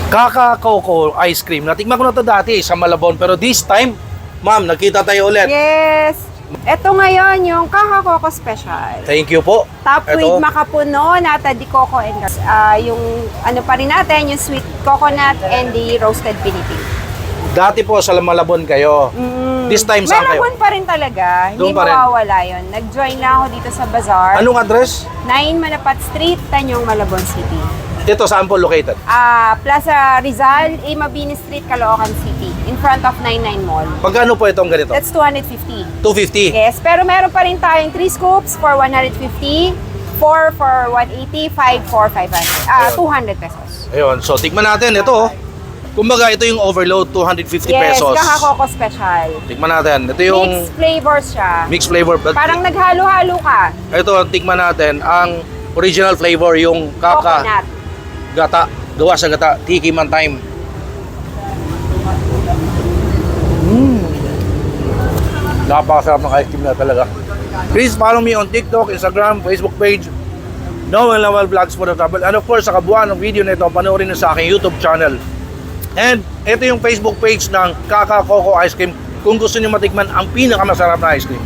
Kaka Coco ice cream. Natikman ko na to dati sa Malabon. Pero this time, ma'am, nagkita tayo ulit. Yes! Ito ngayon yung Kaka Coco Special. Thank you po. Top Ito. with makapuno, nata di coco and yung ano pa rin natin, yung sweet coconut and the roasted pinipig. Dati po sa Malabon kayo. This time saan kayo? Malabon pa rin talaga. Hindi Doon pa rin. mawawala yun. Nag-join na ako dito sa bazaar. Anong address? 9 Manapat Street, Tanyong, Malabon City. Ito, saan po located? Plaza Rizal, Mabini Street, Caloocan City. In front of 99 Mall. Magkano po itong ganito? That's 250. 250. Yes, pero meron pa rin tayong 3 scoops for 150, 4 for 180, 5 for 500. 200 pesos. Ayun, so tikman natin. Ito, kumbaga ito yung overload, 250 Yes, pesos. Kaka Coco Special. Tikman natin. Ito yung Mixed flavors siya. mixed flavor. Parang naghalo-halo ka. Ito, tikman natin. Ang original flavor, yung kaka Coconut. gata. Gawa sa gata. Tiki man time. Napakasarap ng ice cream na talaga. Please follow me on TikTok, Instagram, Facebook page, Noel Lawal Vlogs for the Travel. And of course, sa kabuuan ng video na ito, panoorin nyo sa aking YouTube channel. And ito yung Facebook page ng Kaka Coco Ice Cream kung gusto nyo matikman ang pinakamasarap na ice cream.